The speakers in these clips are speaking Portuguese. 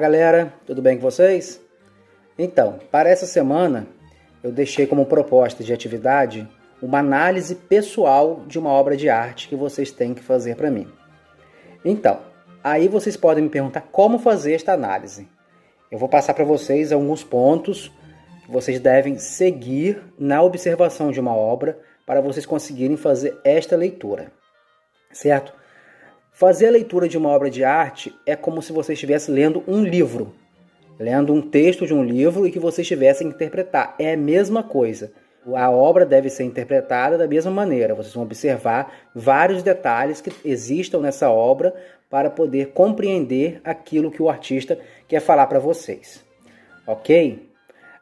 Olá galera, tudo bem com vocês? Então, para essa semana eu deixei como proposta de atividade uma análise pessoal de uma obra de arte que vocês têm que fazer para mim. Então, aí vocês podem me perguntar como fazer esta análise. Eu vou passar para vocês alguns pontos que vocês devem seguir na observação de uma obra para vocês conseguirem fazer esta leitura, certo? Fazer a leitura de uma obra de arte é como se você estivesse lendo um livro, lendo um texto de um livro e que você estivesse a interpretar. É a mesma coisa. A obra deve ser interpretada da mesma maneira. Vocês vão observar vários detalhes que existam nessa obra para poder compreender aquilo que o artista quer falar para vocês. Ok?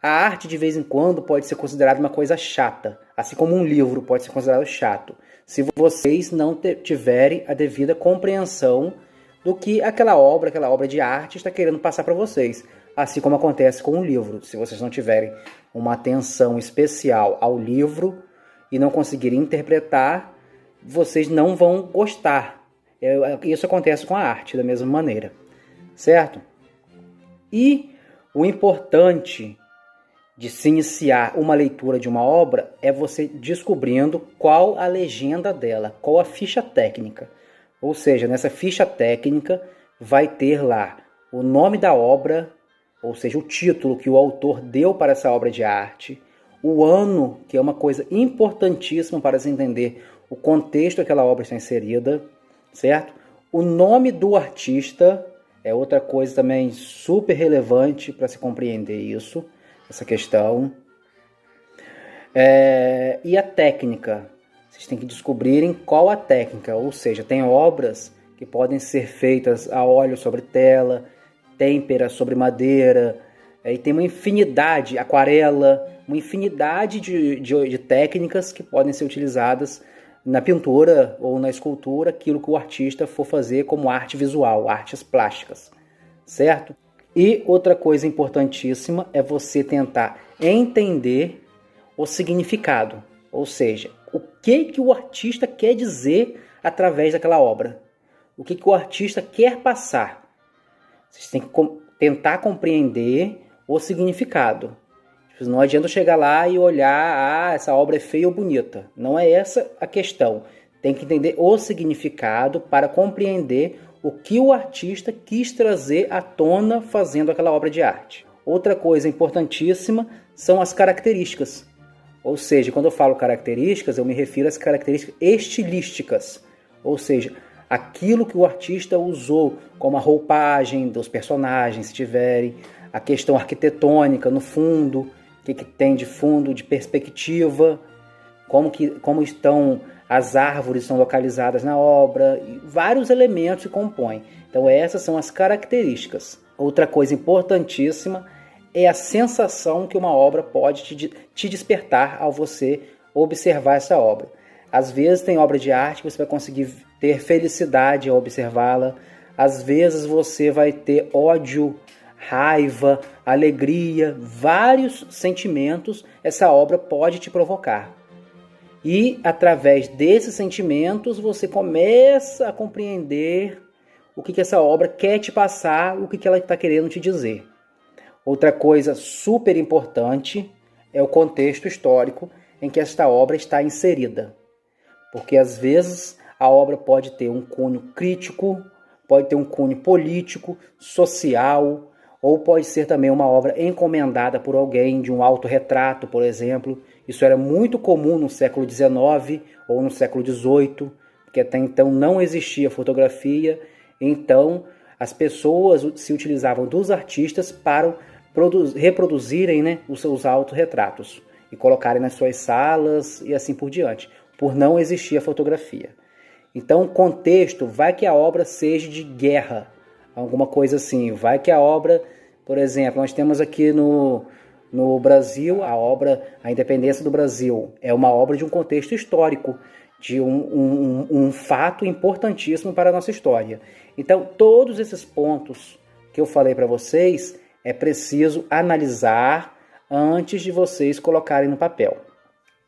A arte, de vez em quando, pode ser considerada uma coisa chata, assim como um livro pode ser considerado chato, se vocês não tiverem a devida compreensão do que aquela obra de arte está querendo passar para vocês. Assim como acontece com um livro. Se vocês não tiverem uma atenção especial ao livro e não conseguirem interpretar, vocês não vão gostar. Isso acontece com a arte da mesma maneira, certo? E o importante de se iniciar uma leitura de uma obra é você descobrindo qual a legenda dela, qual a ficha técnica. Ou seja, nessa ficha técnica vai ter lá o nome da obra, ou seja, o título que o autor deu para essa obra de arte, o ano, que é uma coisa importantíssima para se entender o contexto que aquela obra está inserida, certo? O nome do artista é outra coisa também super relevante para se compreender isso, essa questão. E a técnica. Vocês têm que descobrirem qual a técnica, ou seja, tem obras que podem ser feitas a óleo sobre tela, têmpera sobre madeira, e tem uma infinidade, aquarela, uma infinidade de técnicas que podem ser utilizadas na pintura ou na escultura, aquilo que o artista for fazer como arte visual, artes plásticas, certo? E outra coisa importantíssima é você tentar entender o significado, ou seja, o que o artista quer dizer através daquela obra, o que o artista quer passar. Vocês têm que tentar compreender o significado. Não adianta chegar lá e olhar, essa obra é feia ou bonita. Não é essa a questão. Tem que entender o significado para compreender o que o artista quis trazer à tona fazendo aquela obra de arte. Outra coisa importantíssima são as características. Ou seja, quando eu falo características, eu me refiro às características estilísticas. Ou seja, aquilo que o artista usou, como a roupagem dos personagens, se tiverem, a questão arquitetônica no fundo, o que tem de fundo, de perspectiva, como estão as árvores estão localizadas na obra, e vários elementos que compõem. Então essas são as características. Outra coisa importantíssima é a sensação que uma obra pode te despertar ao você observar essa obra. Às vezes tem obra de arte que você vai conseguir ter felicidade ao observá-la. Às vezes você vai ter ódio, raiva, alegria, vários sentimentos essa obra pode te provocar. E através desses sentimentos você começa a compreender o que essa obra quer te passar, o que ela está querendo te dizer. Outra coisa super importante é o contexto histórico em que esta obra está inserida. Porque às vezes a obra pode ter um cunho crítico, pode ter um cunho político, social, ou pode ser também uma obra encomendada por alguém, de um autorretrato, por exemplo. Isso era muito comum no século XIX ou no século XVIII, porque até então não existia fotografia, então as pessoas se utilizavam dos artistas para reproduzirem, os seus autorretratos e colocarem nas suas salas e assim por diante, por não existir a fotografia. Então, contexto, vai que a obra seja de guerra, alguma coisa assim, vai que a obra, por exemplo, nós temos aqui no Brasil, A Independência do Brasil, é uma obra de um contexto histórico, de um fato importantíssimo para a nossa história. Então, todos esses pontos que eu falei para vocês, é preciso analisar antes de vocês colocarem no papel.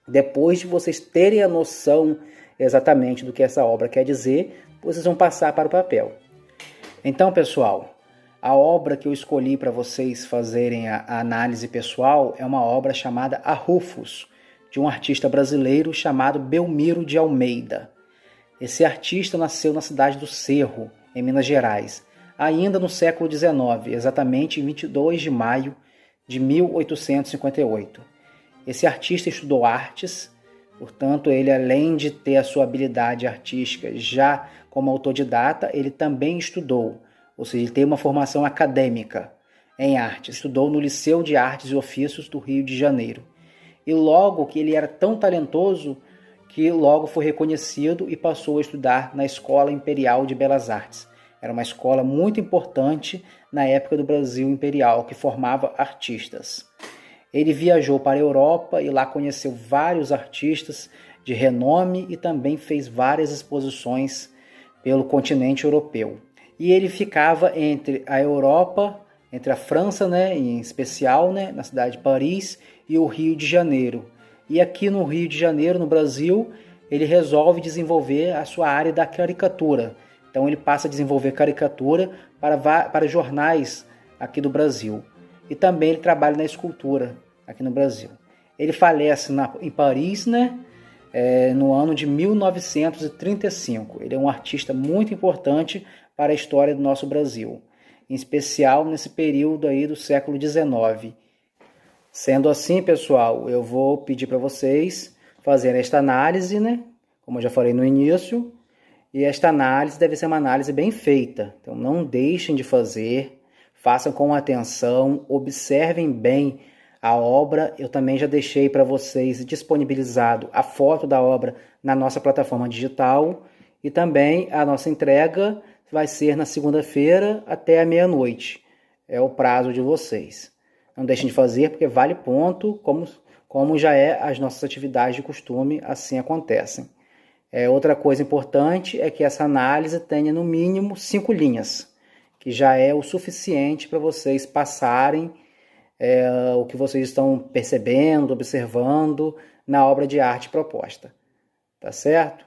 Depois de vocês terem a noção exatamente do que essa obra quer dizer, vocês vão passar para o papel. Então, pessoal, A obra que eu escolhi para vocês fazerem a análise pessoal é uma obra chamada A Rufus, de um artista brasileiro chamado Belmiro de Almeida. Esse artista nasceu na cidade do Cerro, em Minas Gerais, ainda no século XIX, exatamente em 22 de maio de 1858. Esse artista estudou artes, portanto, ele, além de ter a sua habilidade artística já como autodidata, ele também estudou, ou seja, ele tem uma formação acadêmica em artes. Estudou no Liceu de Artes e Ofícios do Rio de Janeiro. E logo que ele era tão talentoso que logo foi reconhecido e passou a estudar na Escola Imperial de Belas Artes. Era uma escola muito importante na época do Brasil Imperial, que formava artistas. Ele viajou para a Europa e lá conheceu vários artistas de renome e também fez várias exposições pelo continente europeu. E ele ficava entre a Europa, entre a França, em especial, na cidade de Paris, e o Rio de Janeiro. E aqui no Rio de Janeiro, no Brasil, ele resolve desenvolver a sua área da caricatura. Então ele passa a desenvolver caricatura para jornais aqui do Brasil. E também ele trabalha na escultura aqui no Brasil. Ele falece em Paris, no ano de 1935. Ele é um artista muito importante para a história do nosso Brasil, em especial nesse período aí do século XIX. Sendo assim, pessoal, eu vou pedir para vocês fazerem esta análise, como eu já falei no início, e esta análise deve ser uma análise bem feita. Então não deixem de fazer, façam com atenção, observem bem a obra. Eu também já deixei para vocês disponibilizado a foto da obra na nossa plataforma digital, e também a nossa entrega vai ser na segunda-feira até a meia-noite. É o prazo de vocês. Não deixem de fazer, porque vale ponto, como já é as nossas atividades de costume, assim acontecem. Outra coisa importante é que essa análise tenha no mínimo 5 linhas, que já é o suficiente para vocês passarem o que vocês estão percebendo, observando na obra de arte proposta. Tá certo?